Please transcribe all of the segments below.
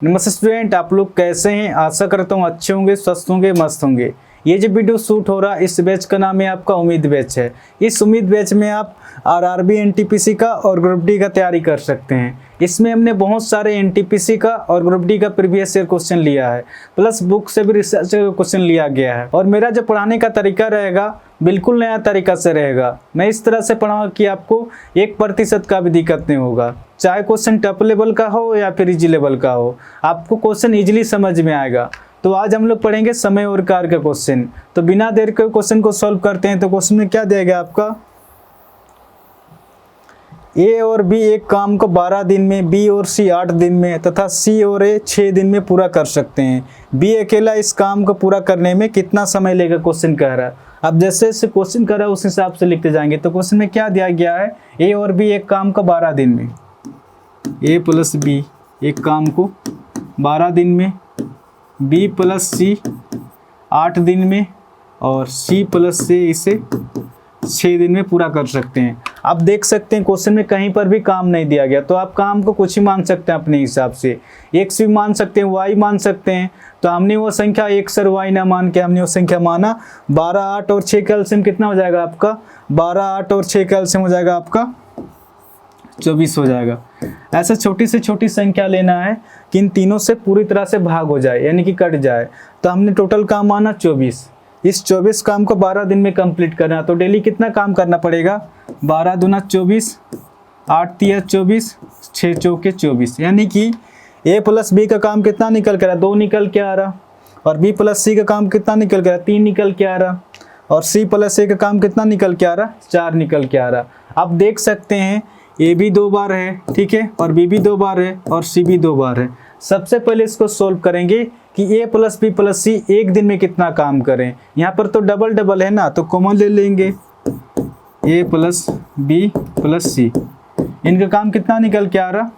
नमस्ते स्टूडेंट, आप लोग कैसे हैं। आशा करता हूँ अच्छे होंगे, स्वस्थ होंगे, मस्त होंगे। ये जो वीडियो शूट हो रहा है इस बैच का नाम है आपका उम्मीद बैच है। इस उम्मीद बैच में आप आरआरबी एनटीपीसी का और ग्रुप डी का तैयारी कर सकते हैं। इसमें हमने बहुत सारे एनटीपीसी का और ग्रुप डी का प्रीवियस ईयर क्वेश्चन लिया है, प्लस बुक से भी रिसर्च क्वेश्चन लिया गया है। और मेरा जो पढ़ाने का तरीका रहेगा बिल्कुल नया तरीका से रहेगा। मैं इस तरह से पढ़ाऊंगा कि आपको 1% का भी दिक्कत नहीं होगा, चाहे क्वेश्चन टफ लेवल का हो या फिर इजी लेवल का हो, आपको क्वेश्चन इजीली समझ में आएगा। तो आज हम लोग पढ़ेंगे समय और कार्य का क्वेश्चन। तो बिना देर के क्वेश्चन को सॉल्व करते हैं। तो क्वेश्चन में क्या दिया गया आपका, ए और बी एक काम को 12 दिन में, बी और सी 8 दिन में तथा सी और ए 6 दिन में पूरा कर सकते हैं। बी अकेला इस काम को पूरा करने में कितना समय लेगा, क्वेश्चन कह रहा है। अब जैसे जैसे क्वेश्चन कर रहा है उस हिसाब से लिखते जाएंगे। तो क्वेश्चन में क्या दिया गया है, ए और बी एक काम को 12 दिन में, ए प्लस बी एक काम को 12 दिन में, बी प्लस सी 8 दिन में और सी प्लस से इसे 6 दिन में पूरा कर सकते हैं। आप देख सकते हैं क्वेश्चन में कहीं पर भी काम नहीं दिया गया, तो आप काम को कुछ ही मान सकते हैं अपने हिसाब से। एक्स भी मान सकते हैं, वाई मान सकते हैं। तो हमने वो संख्या एक्स और वाई ना मान के हमने वो संख्या माना 12, 8 और 6 का एलसीएम कितना हो जाएगा आपका, 12, 8 और 6 का एलसीएम हो जाएगा आपका 24 हो जाएगा। ऐसा छोटी से छोटी संख्या लेना है कि इन तीनों से पूरी तरह से भाग हो जाए, यानी कि कट जाए। तो हमने टोटल काम माना 24। इस 24 काम को 12 दिन में कंप्लीट करना, तो डेली कितना काम करना पड़ेगा, 12 दूना 24, 8 तिया 24, 6 चौके 24। यानी कि ए प्लस बी का काम कितना निकल कर रहा, 2 निकल के आ रहा। और बी प्लस सी का काम कितना निकल कर रहा, 3 निकल के आ रहा। और सी प्लस ए का काम कितना निकल के आ रहा, 4 निकल के आ रहा। आप देख सकते हैं ए भी 2 बार है, ठीक है, और बी भी 2 बार है और सी भी 2 बार है। सबसे पहले इसको सोल्व करेंगे कि ए प्लस बी प्लस सी एक दिन में कितना काम करें। यहाँ पर तो डबल डबल है ना, तो कॉमन ले लेंगे। ए प्लस बी प्लस सी, इनका काम कितना निकल के आ रहा,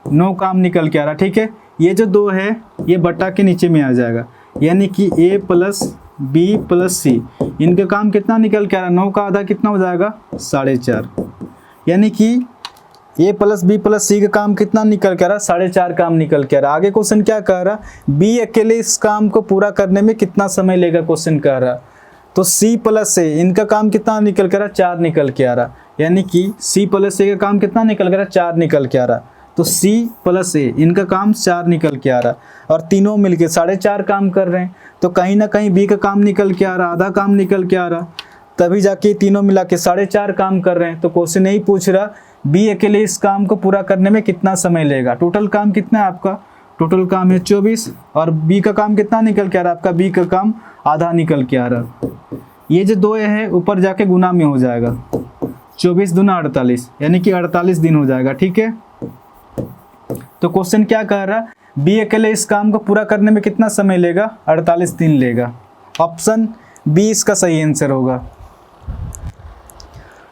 9 काम निकल के आ रहा, ठीक है। ये जो 2 है ये बटा के नीचे में आ जाएगा, यानी कि ए प्लस बी प्लस सी, इनका काम कितना निकल के आ रहा, 9 का आधा कितना हो जाएगा, 4.5। यानी कि ए प्लस बी प्लस सी का काम कितना निकल के आ रहा, 4.5 काम निकल के आ रहा। आगे क्वेश्चन क्या कह रहा, बी अकेले इस काम को पूरा करने में कितना समय लेगा, क्वेश्चन कह रहा। तो सी प्लस ए इनका काम कितना निकल के आ रहा, 4 निकल के आ रहा। यानी कि सी प्लस ए का काम कितना निकल के आ रहा, 4 निकल के आ रहा। तो सी प्लस ए इनका काम 4 निकल के आ रहा और तीनों मिलके 4.5 काम कर रहे हैं। तो कहीं ना कहीं बी का काम निकल के आ रहा, आधा काम निकल के आ रहा, तभी जाके तीनों मिला के 4.5 काम कर रहे हैं। तो क्वेश्चन नहीं पूछ रहा बी अकेले इस काम को पूरा करने में कितना समय लेगा। टोटल काम कितना है आपका, टोटल काम है 24 और बी का काम कितना निकल के आ रहा है आपका, बी का काम आधा निकल के आ रहा। ये जो 2 है ऊपर जाके गुना में हो जाएगा, 24 दूना 48, यानी कि 48 दिन हो जाएगा, ठीक है। तो क्वेश्चन क्या कह रहा, बी अकेले इस काम को पूरा करने में कितना समय लेगा, 48 दिन लेगा। ऑप्शन बी इसका सही आंसर होगा।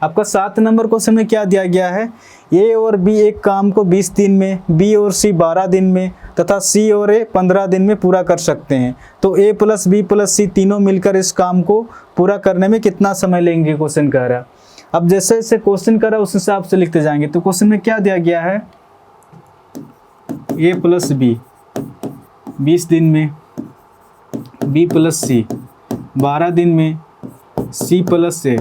आपका 7 नंबर क्वेश्चन में क्या दिया गया है, ए और बी एक काम को 20 दिन में, बी और सी 12 दिन में तथा सी और ए 15 दिन में पूरा कर सकते हैं। तो ए प्लस बी प्लस सी तीनों मिलकर इस काम को पूरा करने में कितना समय लेंगे, क्वेश्चन कह रहा। अब जैसे जैसे क्वेश्चन कर रहा उस हिसाब से लिखते जाएंगे। तो क्वेश्चन में क्या दिया गया है, ए प्लस बी 20 दिन में, बी प्लस सी 12 दिन में, सी प्लस ए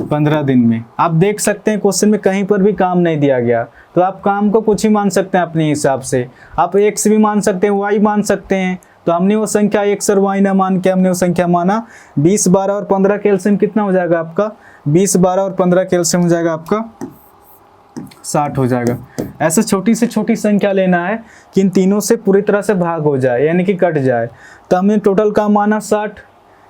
15 दिन में। आप देख सकते हैं क्वेश्चन में कहीं पर भी काम नहीं दिया गया, तो आप काम को कुछ ही मान सकते हैं अपने हिसाब से। आप एक्स भी मान सकते हैं, वाई मान सकते हैं। तो हमने वो संख्या एक्स और वाई ना मान के हमने वो संख्या माना 20, 12 और 15 का एलसीएम कितना हो जाएगा आपका, 20, 12 और 15 का एलसीएम हो जाएगा आपका 60 हो जाएगा। ऐसे छोटी से छोटी संख्या लेना है कि इन तीनों से पूरी तरह से भाग हो जाए, यानी कि कट जाए। तो हमने टोटल काम माना 60।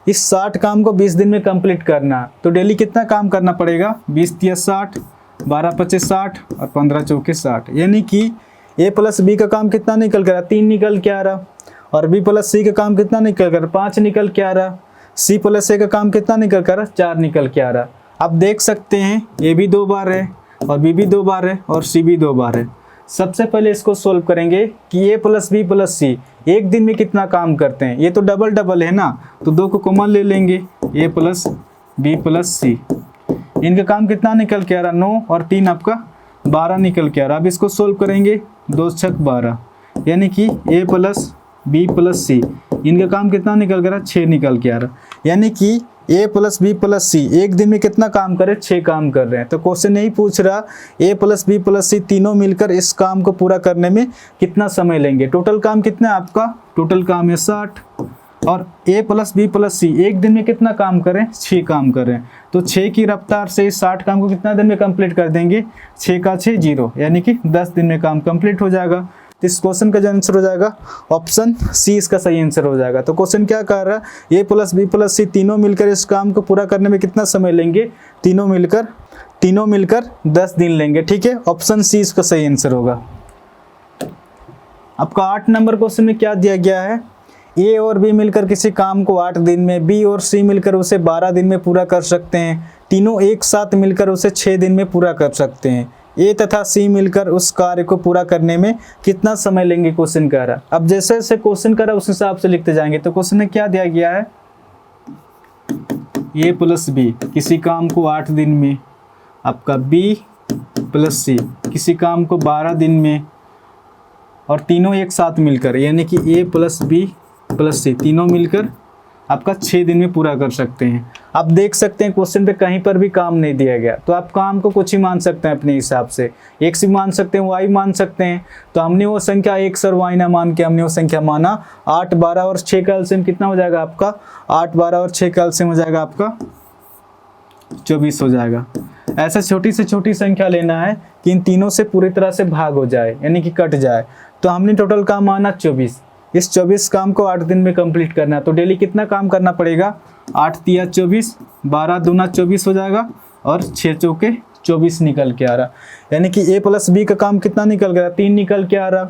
इस 60 काम को 20 दिन में कंप्लीट करना, तो डेली कितना काम करना पड़ेगा, 20 तिया 60, 12 पचे 60 और 15 चौके 60। यानी कि ए प्लस बी का काम कितना निकल कर रहा, 3 निकल के आ रहा। और बी प्लस सी का काम कितना निकल कर, 5 निकल के आ रहा। सी प्लस ए का काम कितना निकल कर रहा, 4 निकल के आ रहा। आप देख सकते हैं ए भी 2 बार है और बी भी 2 बार है और सी भी 2 बार है। सबसे पहले इसको सोल्व करेंगे कि ए प्लस बी प्लस सी एक दिन में कितना काम करते हैं। ये तो डबल डबल है ना, तो 2 को कॉमन ले लेंगे, ए प्लस बी प्लस सी, इनका काम कितना निकल के आ रहा, 9 और 3 आपका 12 निकल के आ रहा। अब इसको सोल्व करेंगे, 2 छक 12, यानी कि ए प्लस बी प्लस सी, इनका काम कितना निकल कर रहा, 6 निकल के आ रहा। यानी कि ए प्लस बी प्लस सी एक दिन में कितना काम करे, 6 काम कर रहे हैं। तो क्वेश्चन नहीं पूछ रहा ए प्लस बी प्लस सी तीनों मिलकर इस काम को पूरा करने में कितना समय लेंगे। टोटल काम कितना है आपका, टोटल काम है 60, और ए प्लस बी प्लस सी एक दिन में कितना काम करें, 6 काम कर रहे हैं। तो 6 की रफ्तार से इस 60 काम को कितना दिन में कंप्लीट कर देंगे, 6 का 6 0, यानी कि 10 दिन में काम कंप्लीट हो जाएगा। तो इस क्वेश्चन का जो आंसर हो जाएगा ऑप्शन सी इसका सही आंसर हो जाएगा। तो क्वेश्चन क्या कह रहा है, ए प्लस बी प्लस सी तीनों मिलकर इस काम को पूरा करने में कितना समय लेंगे, तीनों मिलकर 10 दिन लेंगे। ठीक है, ऑप्शन सी इसका सही आंसर होगा। आपका 8 नंबर क्वेश्चन में क्या दिया गया है, ए और बी मिलकर किसी काम को 8 दिन में, बी और सी मिलकर उसे 12 दिन में पूरा कर सकते हैं, तीनों एक साथ मिलकर उसे 6 दिन में पूरा कर सकते हैं। ए तथा सी मिलकर उस कार्य को पूरा करने में कितना समय लेंगे, क्वेश्चन कह रहा। अब जैसे जैसे क्वेश्चन कह रहा उस हिसाब से लिखते जाएंगे। तो क्वेश्चन में क्या दिया गया है, ए प्लस बी किसी काम को 8 दिन में, आपका बी प्लस सी किसी काम को 12 दिन में, और तीनों एक साथ मिलकर, यानी कि ए प्लस बी प्लस सी तीनों मिलकर आपका 6 दिन में पूरा कर सकते हैं। आप देख सकते हैं क्वेश्चन पे कहीं पर भी काम नहीं दिया गया, तो आप काम को कुछ ही मान सकते हैं अपने हिसाब से, x भी मान सकते हैं, y मान सकते हैं। तो हमने वो संख्या x और y ना मान के हमने वो संख्या माना 8, 12 और 6 का एलसीएम कितना हो जाएगा आपका, 8, 12 और 6 का एलसीएम हो जाएगा आपका 24 हो जाएगा। ऐसा छोटी से छोटी संख्या लेना है कि इन तीनों से पूरी तरह से भाग हो जाए, यानी कि कट जाए। तो हमने टोटल काम माना 24, इस 24 काम को 8 दिन में कंप्लीट करना है। तो डेली कितना काम करना पड़ेगा, 8 तिया 24, 12 दूना 24 हो जाएगा, और 6 चौके 24 निकल के आ रहा। यानी कि ए प्लस बी का काम कितना निकल गया, 3 निकल के आ रहा।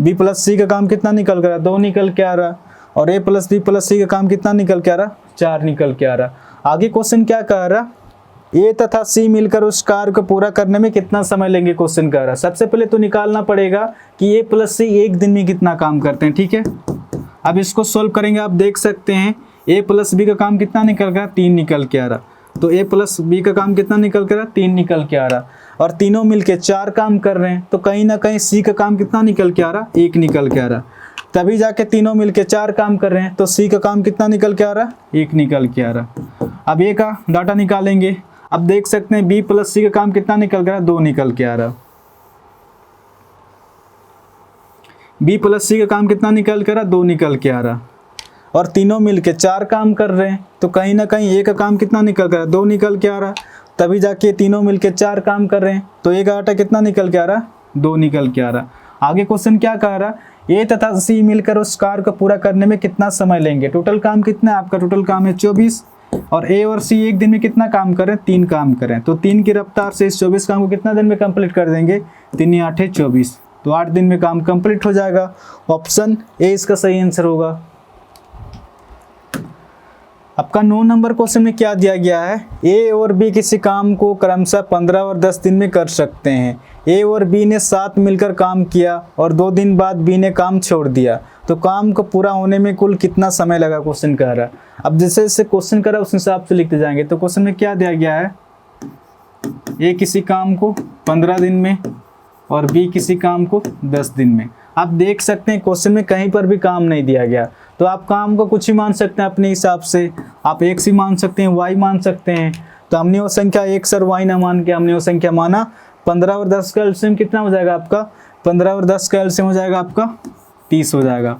बी प्लस सी का काम कितना निकल गया, 2 निकल के आ रहा। और ए प्लस बी प्लस सी का काम कितना निकल के आ रहा, 4 निकल के आ रहा। आगे क्वेश्चन क्या कह रहा, ए तथा सी मिलकर उस कार्य को पूरा करने में कितना समय लेंगे, क्वेश्चन कह रहा। सबसे पहले तो निकालना पड़ेगा कि ए प्लस सी एक दिन में कितना काम करते हैं। ठीक है, अब इसको सोल्व करेंगे। आप देख सकते हैं ए प्लस बी का काम कितना निकल गया, 3 निकल के आ रहा। तो ए प्लस बी का काम कितना निकल के आ रहा, 3 निकल के आ रहा। और तीनों मिलके 4 काम कर रहे हैं, तो कहीं ना कहीं सी का काम कितना निकल के आ रहा, 1 निकल के आ रहा। तभी जाके तीनों मिलके 4 काम कर रहे हैं, तो सी का काम कितना निकल के आ रहा, 1 निकल के आ रहा। अब ए का डाटा निकालेंगे। अब देख सकते हैं बी प्लस सी का काम कितना निकल गया, 2 निकल के आ रहा। बी प्लस सी का काम कितना निकल के आ रहा, 2 निकल के आ रहा। और तीनों मिलके 4 काम कर रहे हैं, तो कहीं ना कहीं ए का काम कितना निकल के आ रहा, 2 निकल के आ रहा। तभी जाके तीनों मिलके 4 काम कर रहे हैं, तो ए का डाटा कितना निकल के आ रहा, 2 निकल के आ रहा। आगे क्वेश्चन क्या कह रहा, ए तथा सी मिलकर उस कार्य को पूरा करने में कितना समय लेंगे। टोटल काम कितना है आपका, टोटल काम है 24, और ए और सी एक दिन में कितना काम करें, 3 काम करें। तो 3 की रफ्तार से इस 24 काम को कितना दिन में कंप्लीट कर देंगे, 3 × 8 = 24, तो 8 दिन में काम कंप्लीट हो जाएगा। ऑप्शन ए इसका सही आंसर होगा। आपका 9 नंबर क्वेश्चन में क्या दिया गया है, ए और बी किसी काम को क्रमशः 15 और 10 दिन में कर सकते हैं। ए और बी ने साथ मिलकर काम किया और 2 दिन बाद बी ने काम छोड़ दिया, तो काम को पूरा होने में कुल कितना समय लगा, क्वेश्चन कह रहा है। अब जैसे जैसे क्वेश्चन कर रहा है उस हिसाब से लिखते जाएंगे। तो क्वेश्चन में क्या दिया गया है, ए किसी काम को 15 दिन में और बी किसी काम को 10 दिन में। आप देख सकते हैं क्वेश्चन में कहीं पर भी काम नहीं दिया गया, तो आप काम को कुछ ही मान सकते हैं अपने हिसाब से। आप x ही मान सकते हैं, y मान सकते हैं। तो हमने वो संख्या x और y ना मान के हमने वो संख्या माना 15 और 10 का एलसीएम कितना हो जाएगा आपका, 15 और 10 का एलसीएम हो जाएगा आपका 30 हो जाएगा।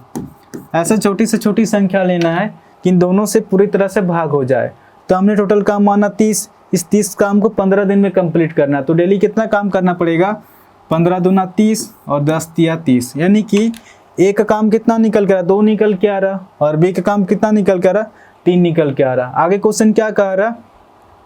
ऐसा छोटी से छोटी संख्या लेना है कि इन दोनों से पूरी तरह से भाग हो जाए। तो हमने टोटल काम माना 30, इस 30 काम को 15 दिन में कंप्लीट करना है। तो डेली कितना काम करना पड़ेगा, 15 दूना 30 और 10 तिया 30, यानी कि ए का काम कितना निकल के आ रहा, 2 निकल के आ रहा। और बी का काम कितना निकल के आ रहा, 3 निकल के आ रहा। आगे क्वेश्चन क्या कह रहा,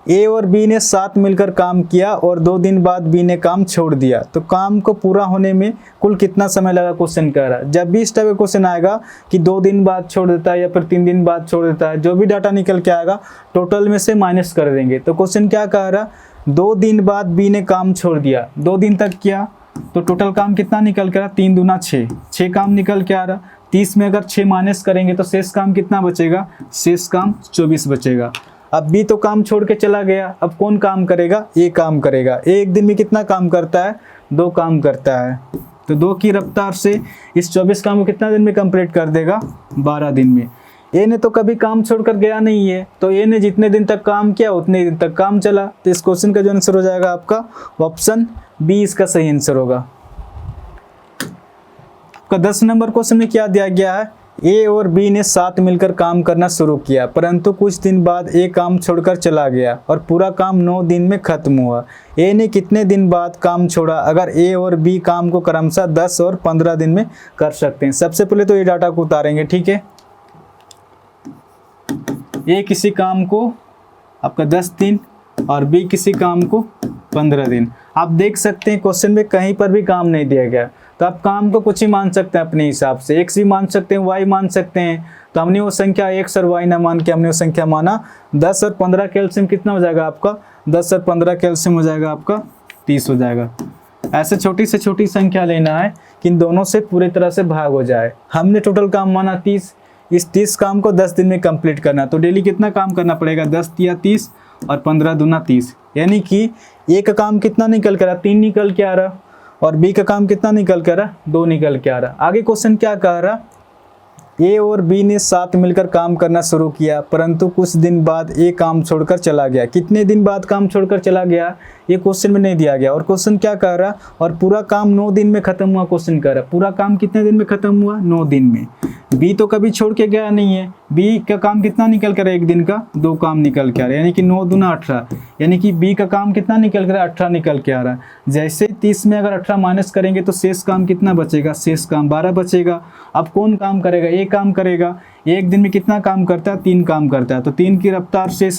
ए और बी ने साथ मिलकर काम किया और 2 दिन बाद बी ने काम छोड़ दिया, तो काम को पूरा होने में कुल कितना समय लगा, क्वेश्चन कह रहा है। जब भी इस टाइप का क्वेश्चन आएगा कि 2 दिन बाद छोड़ देता है या फिर 3 दिन बाद छोड़ देता है, जो भी डाटा निकल के आएगा टोटल में से माइनस कर देंगे। तो क्वेश्चन क्या कह रहा, 2 दिन बाद बी ने काम छोड़ दिया, 2 दिन तक किया, तो टोटल काम कितना निकल के आ रहा, 3 दूना 6, 6 काम निकल के आ रहा। 30 में अगर 6 माइनस करेंगे तो शेष काम कितना बचेगा, शेष काम 24 बचेगा। अब बी तो काम छोड़ के चला गया, अब कौन काम करेगा, ए काम करेगा। ए एक दिन में कितना काम करता है, 2 काम करता है। तो 2 की रफ्तार से इस 24 काम को कितना दिन में कंप्लीट कर देगा? 12 दिन में। ए ने तो कभी काम छोड़कर गया नहीं है, तो ए ने जितने दिन तक काम किया उतने दिन तक काम चला। तो इस क्वेश्चन का जो आंसर हो जाएगा आपका ऑप्शन बी इसका सही आंसर होगा। आपका 10 नंबर क्वेश्चन में क्या दिया गया है? ए और बी ने साथ मिलकर काम करना शुरू किया, परंतु कुछ दिन बाद ए काम छोड़कर चला गया और पूरा काम 9 दिन में खत्म हुआ। ए ने कितने दिन बाद काम छोड़ा? अगर ए और बी काम को क्रमशः 10 और 15 दिन में कर सकते हैं। सबसे पहले तो ये डाटा को उतारेंगे, ठीक है। ए किसी काम को आपका 10 दिन और बी किसी काम को 15 दिन। आप देख सकते हैं क्वेश्चन में कहीं पर भी काम नहीं दिया गया, तो आप काम को कुछ ही मान सकते हैं अपने हिसाब से। एक्स भी मान सकते हैं, वाई मान सकते हैं। तो हमने वो संख्या एक्स और वाई ना मान के हमने वो संख्या माना 10 और 15 का एलसीएम कितना हो जाएगा आपका? 10 और 15 का एलसीएम हो जाएगा आपका 30 हो जाएगा। ऐसे छोटी से छोटी संख्या लेना है कि इन दोनों से पूरी तरह से भाग हो जाए। हमने टोटल काम माना 30, इस 30 काम को 10 दिन में कंप्लीट करना, तो डेली कितना काम करना पड़ेगा? 10 या 30 और 15 दूना 30, यानी कि ए का काम कितना निकल कर आ रहा? 3 निकल के आ रहा, और बी का काम कितना निकल के आ रहा? 2 निकल के आ रहा। आगे क्वेश्चन क्या कह रहा? ए और बी ने साथ मिलकर काम करना शुरू किया, परंतु कुछ दिन बाद ए काम छोड़कर चला गया। कितने दिन बाद काम छोड़कर चला गया ये क्वेश्चन में नहीं दिया गया। और क्वेश्चन क्या कह रहा? और पूरा काम 9 दिन में खत्म हुआ। क्वेश्चन कह रहा पूरा काम कितने दिन में खत्म हुआ? 9 दिन में। बी तो कभी छोड़ के गया नहीं है। बी का काम कितना निकल कर एक दिन का? 2 काम निकल के आ रहा है, यानी कि 9 दूना 18, यानी कि बी का काम कितना निकल कर? 18 निकल के आ रहा है। जैसे 30 में अगर 18 माइनस करेंगे तो शेष काम कितना बचेगा? शेष काम 12 बचेगा। अब कौन काम करेगा? ए काम करेगा। एक दिन में कितना काम करता है? 3 काम करता है, तो 3 की रफ्तार से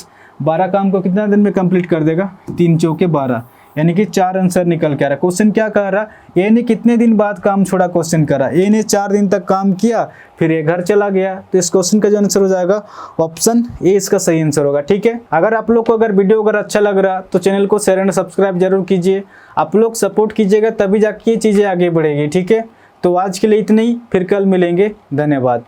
12 काम को कितना दिन में कंप्लीट कर देगा? 3 चौके 12, यानी कि 4 आंसर निकल के आ रहा। क्वेश्चन क्या कह रहा? ए ने कितने दिन बाद काम छोड़ा? क्वेश्चन कर रहा ए ने 4 दिन तक काम किया, फिर ये घर चला गया। तो इस क्वेश्चन का जो आंसर हो जाएगा ऑप्शन ए इसका सही आंसर होगा, ठीक है। अगर आप लोग को अगर वीडियो अगर अच्छा लग रहा तो चैनल को शेयर एंड सब्सक्राइब जरूर कीजिए। आप लोग सपोर्ट कीजिएगा तभी जाके ये चीज़ें आगे बढ़ेगी, ठीक है। तो आज के लिए इतना ही, फिर कल मिलेंगे। धन्यवाद।